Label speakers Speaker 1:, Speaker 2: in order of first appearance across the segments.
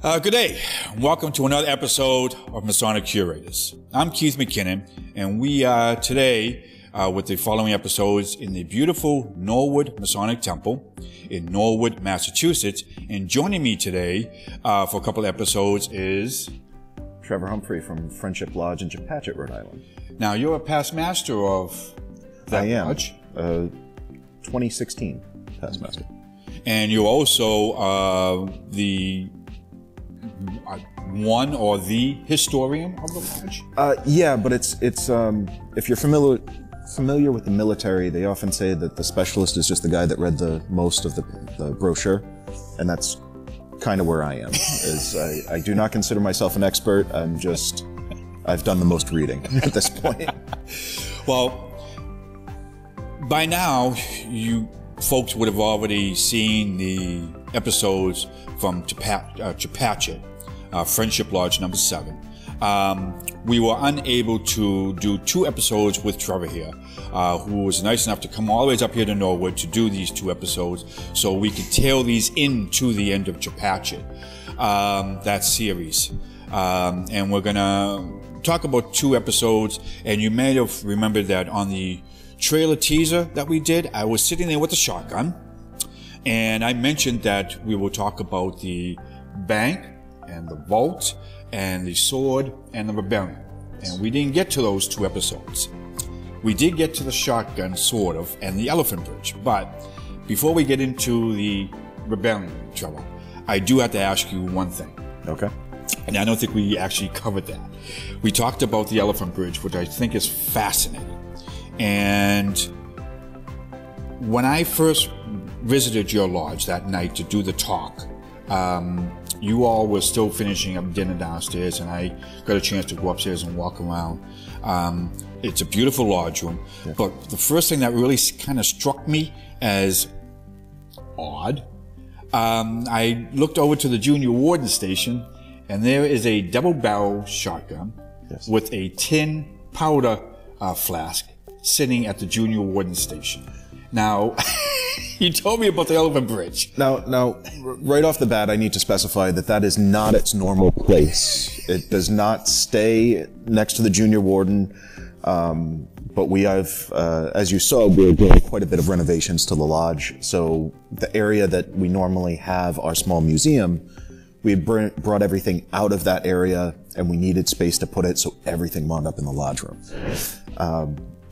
Speaker 1: Good day. Welcome to another episode of Masonic Curators. I'm Keith Mackinnon, and we are today with the following episodes in the beautiful Norwood Masonic Temple in Norwood, Massachusetts. And joining me today for a couple of episodes is
Speaker 2: Trevor Humphrey from Friendship Lodge in Chepachet, Rhode Island.
Speaker 1: Now, you're a past master of that lodge.
Speaker 2: 2016 past master.
Speaker 1: And you're also the one or the historian of the lodge?
Speaker 2: Yeah, but it's if you're familiar with the military, they often say that the specialist is just the guy that read the most of the brochure, and that's kind of where I am. I do not consider myself an expert. I've done the most reading at this point. Well,
Speaker 1: by now, you folks would have already seen the episodes from Chepachet, Friendship Lodge number 7. We were unable to do 2 episodes with Trevor here, who was nice enough to come all the way up here to Norwood to do these 2 episodes so we could tail these into the end of Chepachet, that series. And we're gonna talk about 2 episodes, and you may have remembered that on the trailer teaser that we did, I was sitting there with a shotgun, and I mentioned that we will talk about the bank and the vault and the sword and the rebellion. And we didn't get to those 2 episodes. We did get to the shotgun, sort of, and the elephant bridge. But before we get into the rebellion, Trevor, I do have to ask you one thing.
Speaker 2: Okay.
Speaker 1: And I don't think we actually covered that. We talked about the elephant bridge, which I think is fascinating. And when I first visited your lodge that night to do the talk, you all were still finishing up dinner downstairs, and I got a chance to go upstairs and walk around. It's a beautiful lodge room, yeah. But the first thing that really kind of struck me as odd, I looked over to the junior warden station, and there is a double-barrel shotgun, yes, with a tin powder flask sitting at the junior warden station. Now, you told me about the elephant bridge.
Speaker 2: Now, right off the bat, I need to specify that that is not its normal place. It does not stay next to the junior warden, but we have, as you saw, we're doing quite a bit of renovations to the lodge. So the area that we normally have our small museum, we had brought everything out of that area, and we needed space to put it, so everything wound up in the lodge room.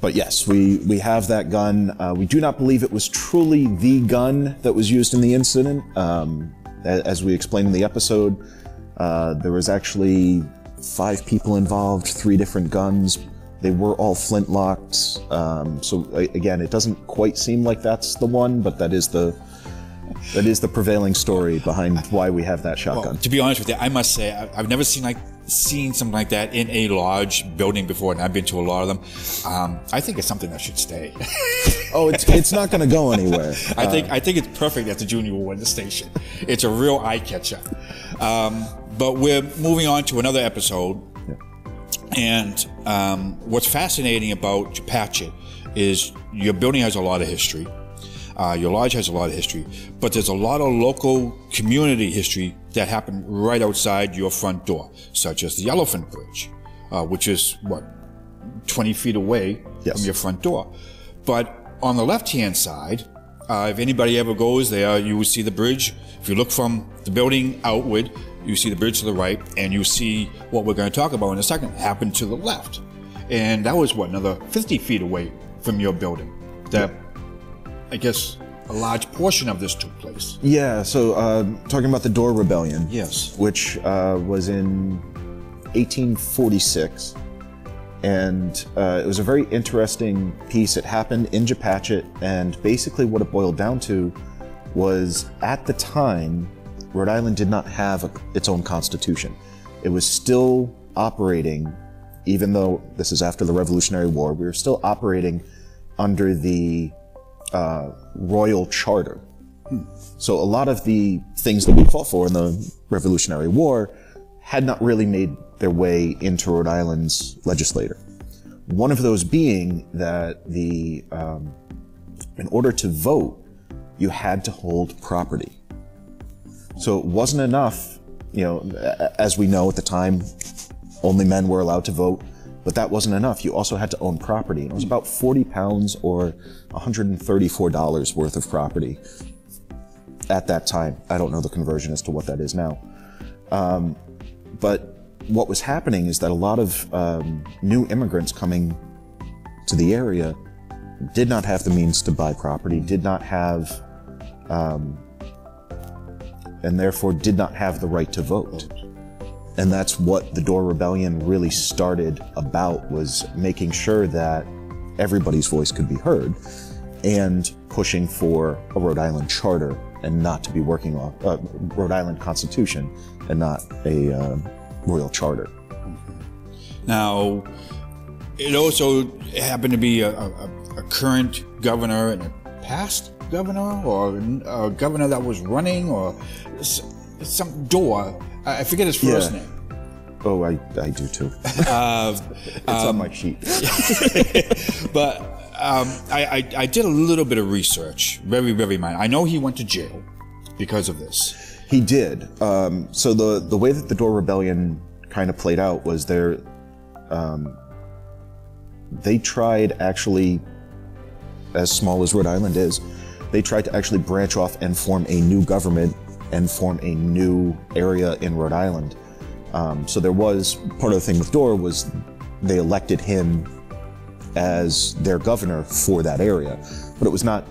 Speaker 2: But yes, we have that gun. We do not believe it was truly the gun that was used in the incident. As we explained in the episode, there was actually 5 people involved, 3 different guns. They were all flintlocked. So again, it doesn't quite seem like that's the one, but that is the prevailing story behind why we have that shotgun.
Speaker 1: Well, to be honest with you, I must say I've never seen something like that in a lodge building before, and I've been to a lot of them. I think it's something that should stay.
Speaker 2: Oh, it's not going to go anywhere.
Speaker 1: I think it's perfect at the junior warden station. It's a real eye catcher. But we're moving on to another episode, yeah. And what's fascinating about Chepachet is your building has a lot of history. Your lodge has a lot of history, but there's a lot of local community history that happened right outside your front door, such as the elephant bridge, which is, 20 feet away, yes, from your front door. But on the left-hand side, if anybody ever goes there, you will see the bridge. If you look from the building outward, you see the bridge to the right, and you see what we're going to talk about in a second happened to the left. And that was, another 50 feet away from your building. That, I guess, a large portion of this took place.
Speaker 2: Yeah, so talking about the Dorr Rebellion.
Speaker 1: Yes.
Speaker 2: Which was in 1846. And it was a very interesting piece. It happened in Chepachet, and basically what it boiled down to was, at the time, Rhode Island did not have its own constitution. It was still operating, even though this is after the Revolutionary War, we were still operating under the royal charter. So a lot of the things that we fought for in the Revolutionary War had not really made their way into Rhode Island's legislature. One of those being that in order to vote, you had to hold property. So it wasn't enough as we know at the time, only men were allowed to vote, but that wasn't enough. You also had to own property. And it was about 40 pounds or $134 worth of property at that time. I don't know the conversion as to what that is now. But what was happening is that a lot of new immigrants coming to the area did not have the means to buy property, did not have, and therefore did not have the right to vote. And that's what the Dorr Rebellion really started about, was making sure that everybody's voice could be heard and pushing for a Rhode Island charter and not to be working off Rhode Island Constitution and not a royal charter.
Speaker 1: Now, it also happened to be a current governor and a past governor, or a governor that was running, or some Dorr. I forget his first name.
Speaker 2: Oh, I do too. It's on my sheet.
Speaker 1: But I did a little bit of research, very minor. I know he went to jail because of this.
Speaker 2: He did. So the way that the Dorr Rebellion kind of played out was they tried, actually, as small as Rhode Island is, they tried to actually branch off and form a new government and form a new area in Rhode Island. So there was, part of the thing with Dorr was they elected him as their governor for that area, but it was not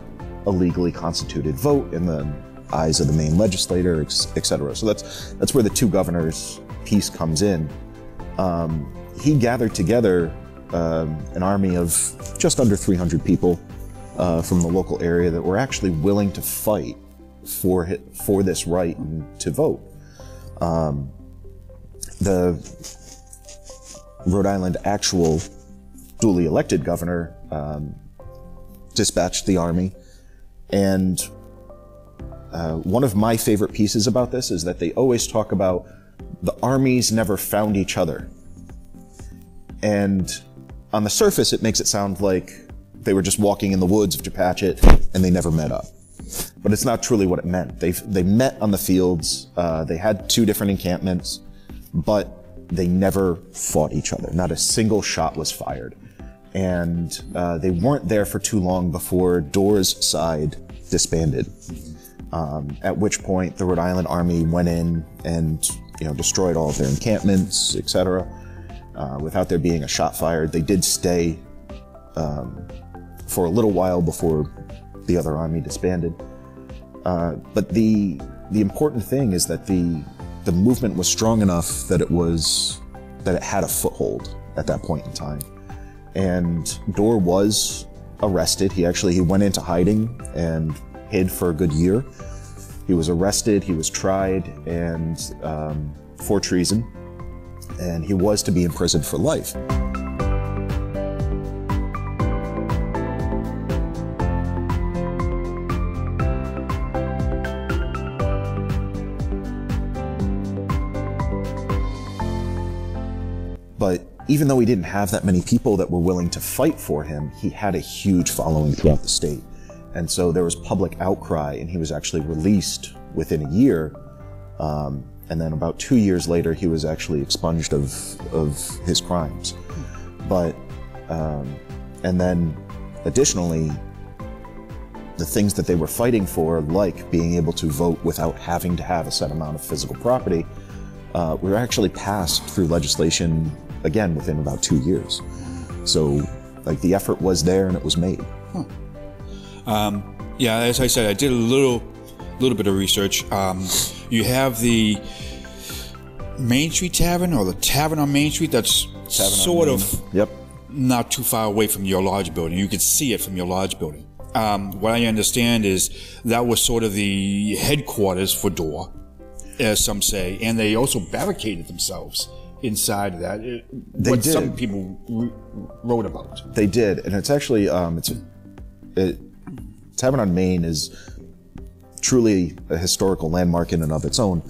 Speaker 2: a legally constituted vote in the eyes of the Maine legislator, etc. So that's where the two governors piece comes in. He gathered together an army of just under 300 people from the local area that were actually willing to fight for this right to vote. The Rhode Island actual duly elected governor dispatched the army, and one of my favorite pieces about this is that they always talk about the armies never found each other. And on the surface, it makes it sound like they were just walking in the woods of Chepachet and they never met up. But it's not truly what it meant. They met on the fields, they had two different encampments, but they never fought each other. Not a single shot was fired. And they weren't there for too long before Dorr's side disbanded. At which point the Rhode Island Army went in and destroyed all of their encampments, etc. Without there being a shot fired. They did stay for a little while before the other army disbanded. But the important thing is that the movement was strong enough that it had a foothold at that point in time. And Dorr was arrested. He went into hiding and hid for a good year. He was arrested, he was tried, and for treason, and he was to be imprisoned for life. But even though he didn't have that many people that were willing to fight for him, he had a huge following throughout the state. And so there was public outcry, and he was actually released within a year. And then about 2 years later, he was actually expunged of his crimes. But, and then additionally, the things that they were fighting for, like being able to vote without having to have a set amount of physical property, were actually passed through legislation, again, within about 2 years. So, like, the effort was there and it was made.
Speaker 1: Yeah, as I said, I did a little bit of research. You have the Main Street Tavern, or the Tavern on Main Street, that's sort of not too far away from your lodge building. You could see it from your lodge building. What I understand is that was sort of the headquarters for Dorr, as some say, and they also barricaded themselves inside of that. Some people wrote about.
Speaker 2: They did, and it's actually Tavern on Main is truly a historical landmark in and of its own.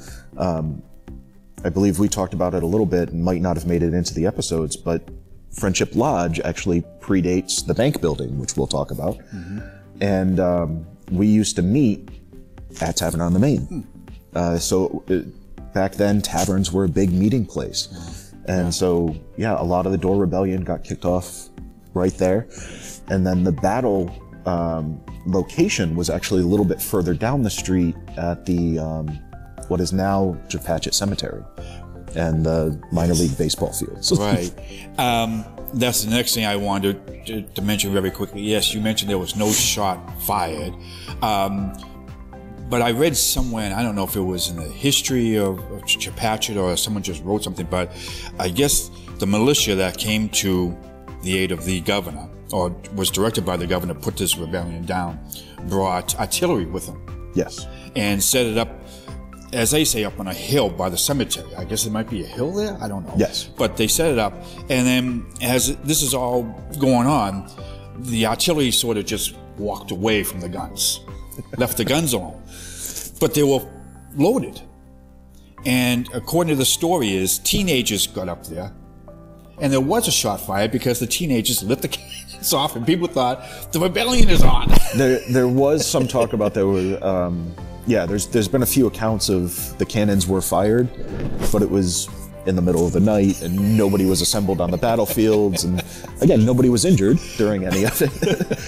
Speaker 2: I believe we talked about it a little bit and might not have made it into the episodes, but Friendship Lodge actually predates the bank building, which we'll talk about. Mm-hmm. And we used to meet at Tavern on the Main. So back then, taverns were a big meeting place. And so, yeah, a lot of the Dorr Rebellion got kicked off right there. And then the battle location was actually a little bit further down the street at the what is now Chepachet Cemetery and the minor league baseball fields.
Speaker 1: Right. That's the next thing I wanted to mention very quickly. Yes, you mentioned there was no shot fired. But I read somewhere, and I don't know if it was in the history of Chepachet or someone just wrote something, but I guess the militia that came to the aid of the governor, or was directed by the governor, put this rebellion down, brought artillery with them.
Speaker 2: Yes.
Speaker 1: And set it up, as they say, up on a hill by the cemetery. I guess it might be a hill there? I don't know.
Speaker 2: Yes.
Speaker 1: But they set it up, and then as this is all going on, the artillery sort of just walked away from the guns, left the guns alone. But they were loaded. And according to the story is, teenagers got up there, and there was a shot fired because the teenagers lit the cannons off, and people thought the rebellion is on.
Speaker 2: There was some talk about there were, yeah, there's been a few accounts of the cannons were fired, but it was in the middle of the night and nobody was assembled on the battlefields, and again, nobody was injured during any of it.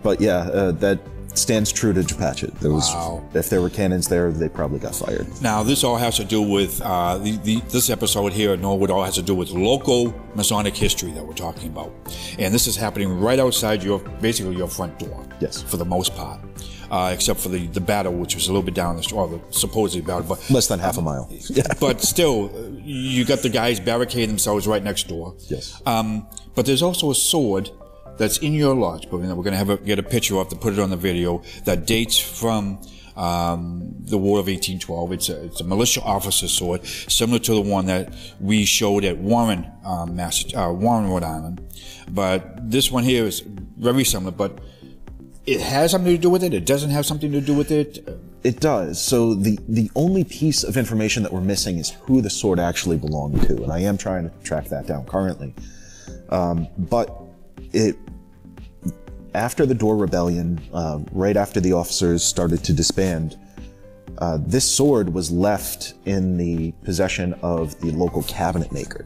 Speaker 2: But yeah, that stands true to Chepachet. There was, if there were cannons there, they probably got fired.
Speaker 1: Now, this all has to do with this episode here at Norwood. All has to do with local Masonic history that we're talking about, and this is happening right outside basically your front door.
Speaker 2: Yes,
Speaker 1: for the most part, except for the battle, which was a little bit down the street, or the supposedly battle, but
Speaker 2: less than half a mile. Yeah.
Speaker 1: But still, you got the guys barricading themselves right next door.
Speaker 2: Yes.
Speaker 1: But there's also a sword that's in your lodge, but we're going to get a picture of to put it on the video, that dates from the War of 1812. It's a militia officer sword, similar to the one that we showed at Warren, Warren, Rhode Island. But this one here is very similar, but it has something to do with it. It doesn't have something to do with it.
Speaker 2: It does. So the only piece of information that we're missing is who the sword actually belonged to, and I am trying to track that down currently. But after the Dorr Rebellion, right after the officers started to disband, this sword was left in the possession of the local cabinet maker.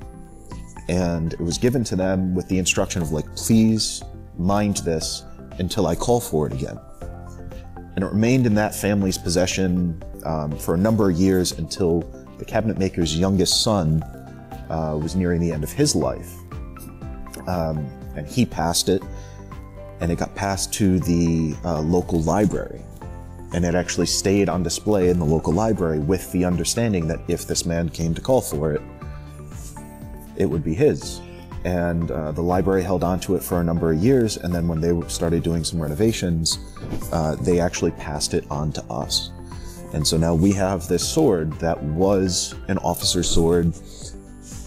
Speaker 2: And it was given to them with the instruction of, like, please mind this until I call for it again. And it remained in that family's possession for a number of years until the cabinet maker's youngest son was nearing the end of his life. And he passed it, and it got passed to the local library. And it actually stayed on display in the local library with the understanding that if this man came to call for it, it would be his. And the library held on to it for a number of years, and then when they started doing some renovations, they actually passed it on to us. And so now we have this sword that was an officer's sword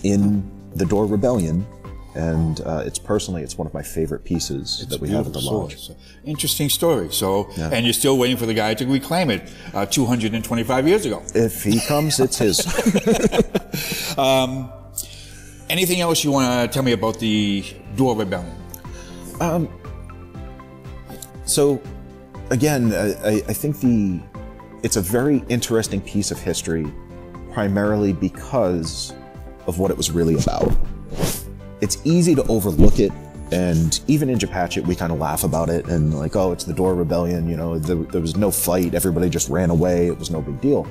Speaker 2: in the Dorr Rebellion, and it's one of my favorite pieces that we have at the lodge.
Speaker 1: So, interesting story. So, yeah. And you're still waiting for the guy to reclaim it 225 years ago.
Speaker 2: If he comes, it's his.
Speaker 1: Anything else you want to tell me about the Dorr Rebellion?
Speaker 2: So, again, I think it's a very interesting piece of history, primarily because of what it was really about. It's easy to overlook it, and even in Chepachet, we kind of laugh about it, and like, oh, it's the Dorr Rebellion, you know, there was no fight, everybody just ran away, it was no big deal.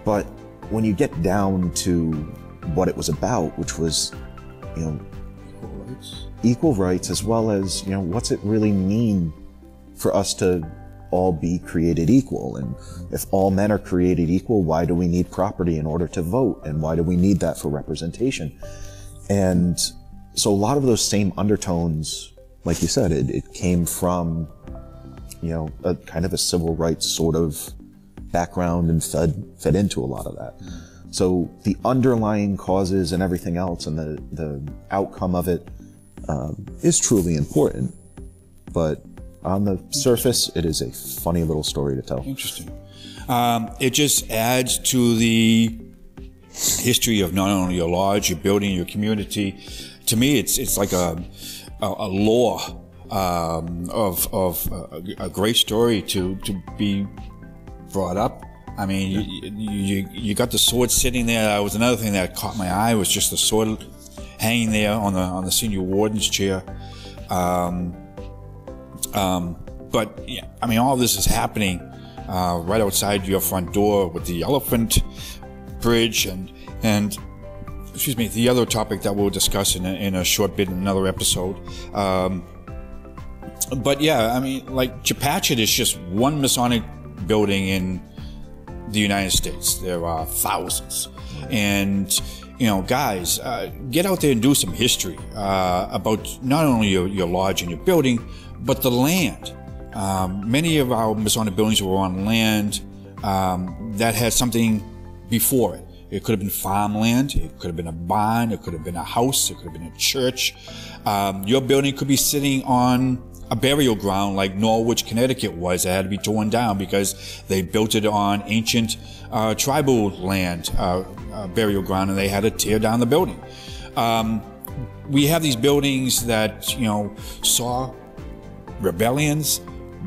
Speaker 2: But when you get down to what it was about, which was, you know, equal rights, as well as, you know, what's it really mean for us to all be created equal? And if all men are created equal, why do we need property in order to vote? And why do we need that for representation? And so a lot of those same undertones, like you said, it came from, you know, a kind of a civil rights sort of background and fed into a lot of that. So the underlying causes and everything else and the outcome of it is truly important. But on the surface, it is a funny little story to tell.
Speaker 1: Interesting. It just adds to the history of not only your lodge, your building, your community. To me, it's like a lore of a great story to be brought up I mean, you got the sword sitting there. That was another thing that caught my eye, was just the sword hanging there on the senior warden's chair. But yeah, I mean, all this is happening right outside your front door with the elephant bridge and excuse me, the other topic that we'll discuss in a short bit in another episode. But yeah, I mean, like, Chepachet is just one Masonic building in the United States. There are thousands. And, you know, guys, get out there and do some history about not only your lodge and your building, but the land. Many of our Masonic buildings were on land that had something before it. It could have been farmland, it could have been a barn, it could have been a house, it could have been a church. Your building could be sitting on a burial ground like Norwich, Connecticut was. It had to be torn down because they built it on ancient tribal land, burial ground, and they had to tear down the building. We have these buildings that, you know, saw rebellions,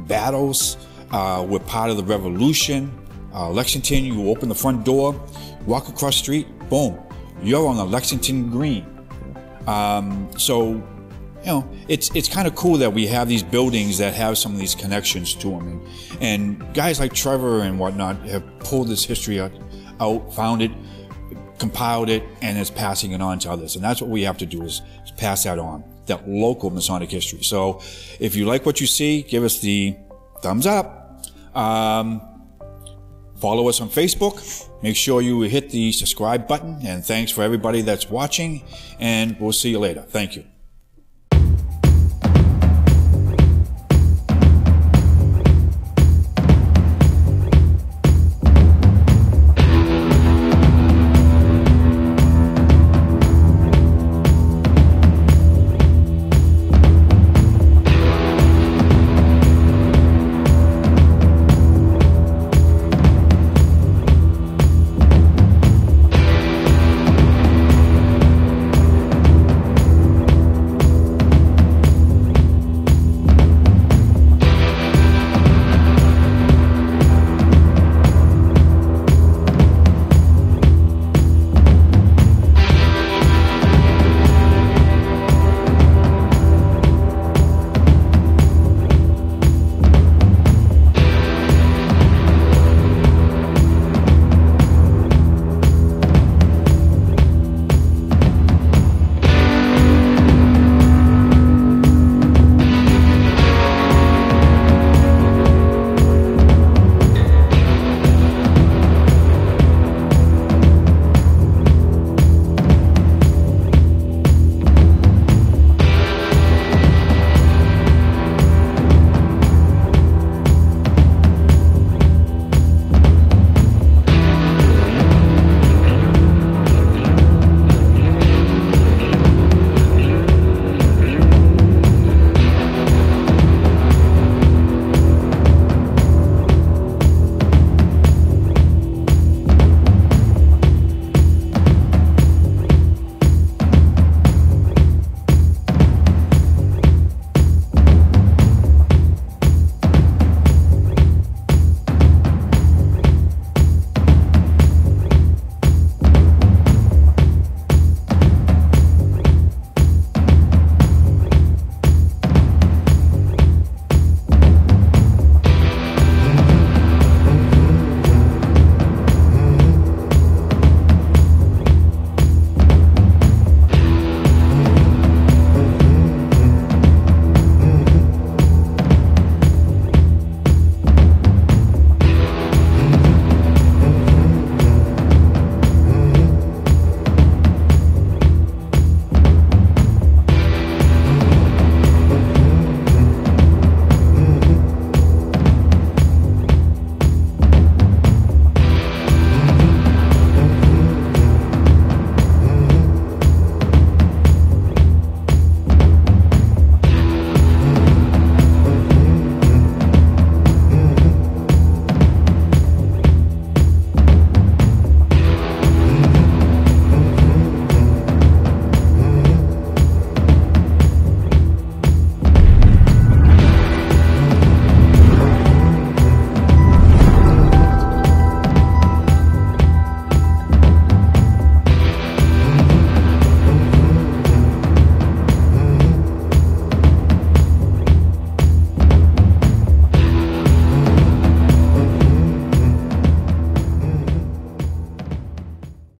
Speaker 1: battles, were part of the Revolution. Lexington, you open the front door, walk across the street, boom, you're on the Lexington Green. So, you know, it's kind of cool that we have these buildings that have some of these connections to them. And guys like Trevor and whatnot have pulled this history out, found it, compiled it, and is passing it on to others. And that's what we have to do, is pass that on, that local Masonic history. So if you like what you see, give us the thumbs up. Follow us on Facebook. Make sure you hit the subscribe button. And thanks for everybody that's watching. And we'll see you later. Thank you.